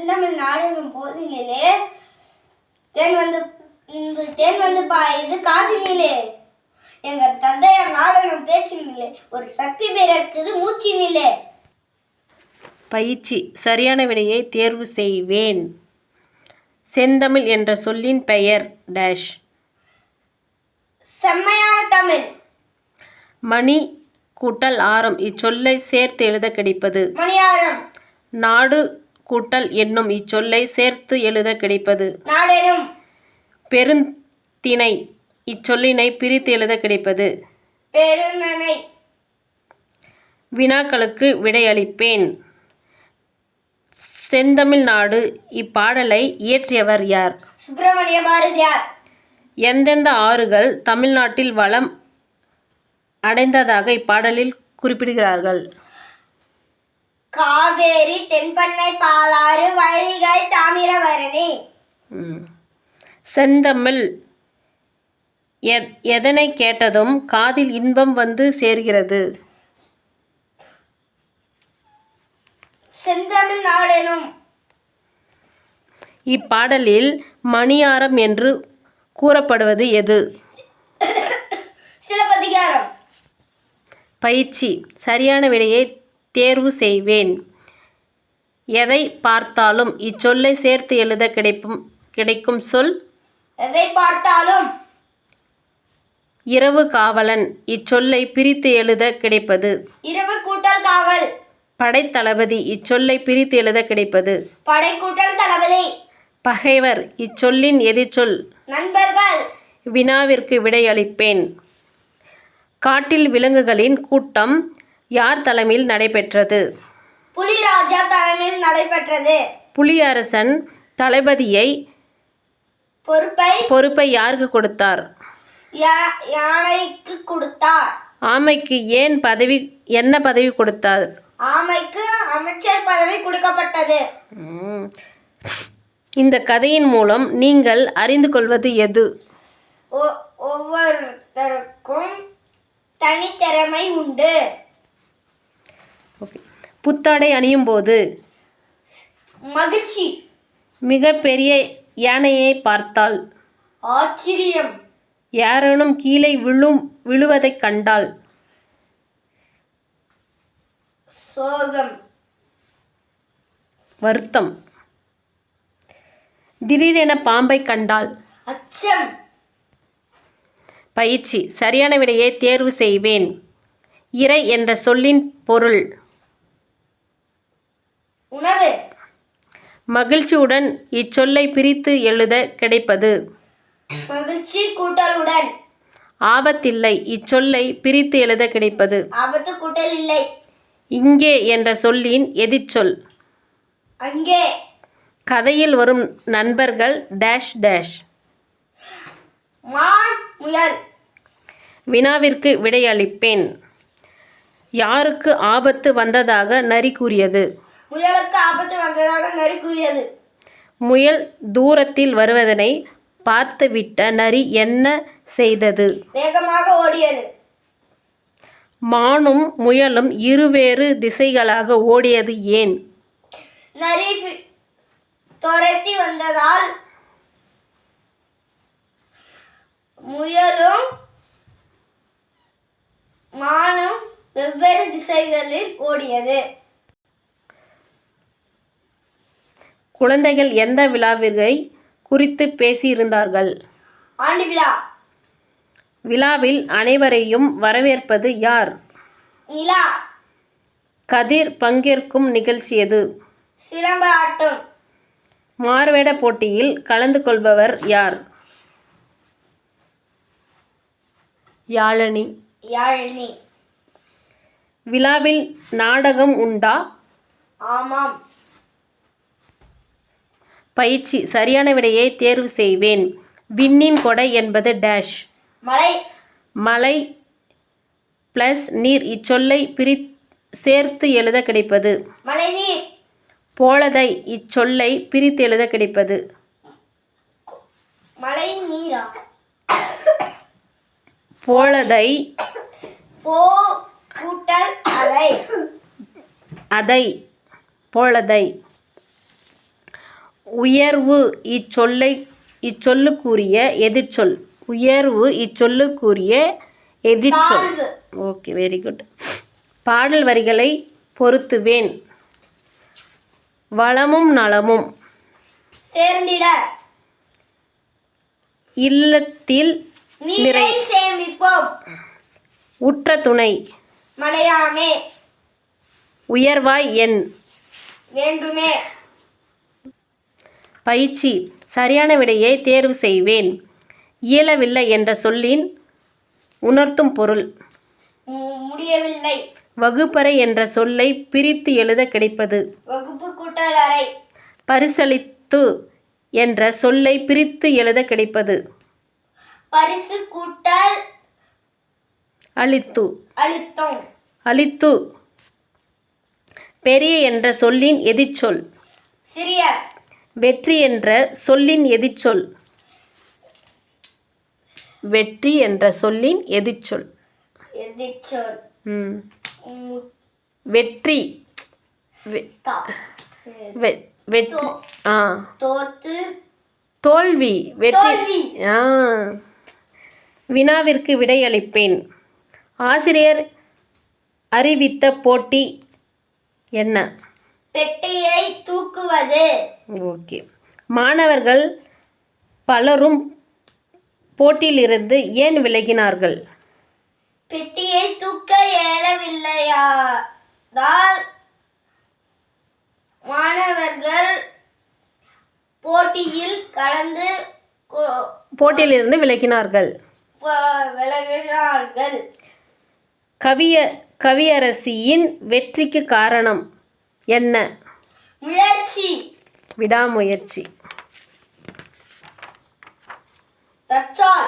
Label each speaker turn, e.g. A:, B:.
A: செந்தமிழ் நாடெனும் போதினிலே தேன் வந்து பாயுது காதினிலே. எங்கள் தந்தையார் நாடெனும் பேச்சினிலே ஒரு சக்தி பிறக்குது மூச்சினிலே.
B: பயிற்சி. சரியான விடையை தேர்வு செய்வேன். செந்தமிழ் என்ற சொல்லின் பெயர் டேஷ்.
A: செம்மையான தமிழ்.
B: மணி கூட்டல் ஆரம் இச்சொல்லை சேர்த்து எழுத கிடைப்பது
A: மணியாரம்.
B: நாடு கூட்டல் என்னும் இச்சொல்லை சேர்த்து எழுத கிடைப்பது
A: நாடெனும்.
B: பெருந்திணை இச்சொல்லினை பிரித்து எழுத கிடைப்பது
A: பெருநனை.
B: வினாக்களுக்கு விடையளிப்பேன். செந்தமிழ்நாடு இப்பாடலை இயற்றியவர் யார்?
A: சுப்பிரமணிய பாரதியார்.
B: எந்தெந்த ஆறுகள் தமிழ்நாட்டில் வளம் அடைந்ததாக இப்பாடலில் குறிப்பிடுகிறார்கள்?
A: காவேரி, தென்பெண்ணை, பாலாறு, வைகை, தாமிரபரணி.
B: செந்தமிழ் எதனை கேட்டதும் காதில் இன்பம் வந்து சேர்கிறது?
A: செந்தமிழ் நாடெனும்.
B: இப்பாடலில் மணியாரம் என்று கூறப்படுவது எது?
A: சிலப்பதிகாரம்.
B: பயிற்சி. சரியான விடையை தேர்வு செய்வேன். எதை பார்த்தாலும் இச்சொல்லை சேர்த்து எழுத கிடைக்கும் சொல்?
A: எதை பார்த்தாலும்.
B: இரவு காவலன் இச்சொல்லை பிரித்து எழுத கிடைப்பது?
A: இரவு கூட்டல் காவல்.
B: படைத்தளபதி இச்சொல்லை பிரித்து எழுத கிடைப்பது?
A: படை கூட்டல் தளபதி.
B: பகைவர் இச்சொல்லின் எதிர்ச்சொல்?
A: நண்பர்கள்.
B: வினாவிற்கு விடையளிப்பேன். காட்டில் விலங்குகளின் கூட்டம் யார் தலைமையில் நடைபெற்றது?
A: புலிராஜா தலைமையில் நடைபெற்றது.
B: புலியரசன் தளபதியை பொறுப்பை யாருக்கு கொடுத்தார்?
A: யானைக்கு கொடுத்தார்.
B: ஆமைக்கு என்ன பதவி கொடுத்தார்?
A: ஆமைக்கு அமைச்சர் பதவி கொடுக்கப்பட்டது.
B: இந்த கதையின் மூலம் நீங்கள் அறிந்து கொள்வது எது?
A: ஒவ்வொருத்தருக்கும் தனித்திறமை உண்டு.
B: புத்தாடை அணியும் போது
A: மகிழ்ச்சி.
B: மிக பெரிய யானையை பார்த்தால்
A: ஆச்சரியம்.
B: யாரேனும் கீழே விழுவதைக் கண்டால்
A: சோகம்.
B: வருத்தம். திடீரென பாம்பை கண்டால்
A: அச்சம்.
B: பயிற்சி. சரியான விடையை தேர்வு செய்வேன். இறை என்ற சொல்லின் பொருள்?
A: உணவு.
B: மகிழ்ச்சியுடன் இச்சொல்லை பிரித்து எழுத கிடைப்பது?
A: மகிழ்ச்சி கூட்டலுடன்.
B: ஆபத்தில்லை இச்சொல்லை பிரித்து எழுத கிடைப்பது?
A: ஆபத்து கூட்டல் இல்லை.
B: இங்கே என்ற சொல்லின் எதிர்ச்சொல்?
A: அங்கே.
B: கதையில் வரும் நண்பர்கள் டேஷ் டேஷ்.
A: மான், முயல்.
B: வினாவிற்கு விடையளிப்பேன். யாருக்கு ஆபத்து வந்ததாக நரி கூறியது?
A: முயலுக்கு ஆபத்து வந்ததாக நரி கூறியது.
B: முயல் தூரத்தில் வருவதனை பார்த்துவிட்ட நரி என்ன செய்தது?
A: வேகமாக ஓடியது.
B: மானும் முயலும் இருவேறு திசைகளாக ஓடியது ஏன்?
A: நரி துரத்தி வந்ததால். முயலும் மானும் வெவ்வேறு திசைகளில் ஓடியது.
B: குழந்தைகள் எந்த விழாவை குறித்து பேசியிருந்தார்கள்?
A: ஆண்டு விழா.
B: விழாவில் அனைவரையும் வரவேற்பது யார்?
A: நிலா.
B: கதிர் பங்கேற்கும் நிகழ்ச்சி எது?
A: சிலம்பு ஆட்டம்.
B: மாறுவேட போட்டியில் கலந்து கொள்பவர் யார்? யாழினி. விழாவில் நாடகம் உண்டா?
A: ஆமாம்.
B: பயிற்சி. சரியான விடையை தேர்வு செய்வேன். விண்ணின் கொடை என்பது டேஷ்.
A: மலை.
B: மலை பிளஸ் நீர் இச்சொல்லை சேர்த்து எழுத கிடைப்பது?
A: மழை நீர்.
B: போலதை இச்சொல்லை பிரித்து எழுத கிடைப்பது?
A: மழை நீரா.
B: போலதை
A: கூட்டல் அதை.
B: அதை போலதை. உயர்வு இச்சொல்லுக்குரிய எதிர்ச்சொல். உயர்வு இச்சொல்லுக்குரிய எதிர்ச்சொல்.
A: தாழ்வு.
B: Okay, very good. பாடல் வரிகளை பொருத்துவேன். வளமும் நலமும்
A: சேர்ந்திட.
B: இல்லத்தில்
A: நீரை சேமிப்போம்.
B: உற்ற துணை.
A: மலையாமே.
B: உயர்வாய் எண்.
A: வேண்டுமே.
B: பயிற்சி. சரியான விடையை தேர்வு செய்வேன். இயலவில்லை என்ற சொல்லின் உணர்த்தும் பொருள்.
A: முடியவில்லை.
B: வகுப்பறை என்ற சொல்லை பிரித்து எழுத கிடைப்பது.
A: வகுப்பு கூட்டல் அறை.
B: பரிசளித்து என்ற சொல்லை பிரித்து எழுத கிடைப்பது.
A: பரிசு கூட்டல்
B: அளித்து.
A: அழுத்தம்.
B: அளித்து. பெரிய என்ற சொல்லின் எதிர்ச்சொல்.
A: சிறிய.
B: வெற்றி என்ற சொல்லின் எதிர்ச்சொல். வெற்றி என்ற சொல்லின் எதிர்ச்சொல்.
A: எதிர்ச்சொல்.
B: வெற்றி. வெற்றி.
A: தோத்து.
B: தோல்வி. வெற்றி.
A: தோல்வி.
B: வினாவிற்கு விடையளிப்பேன். ஆசிரியர் அறிவித்த போட்டி என்ன?
A: பெட்டியை தூக்குவது.
B: ஓகே. மாணவர்கள் பலரும் போட்டியிலிருந்து ஏன் விலகினார்கள்?
A: பெட்டியை தூக்க இயலவில்லையால் மாணவர்கள்
B: போட்டியிலிருந்து விலகினார்கள்.
A: விலகினார்கள்.
B: கவியரசியின் வெற்றிக்கு காரணம் என்ன?
A: முயற்சி.
B: விடாமுயற்சி.
A: தற்சால்.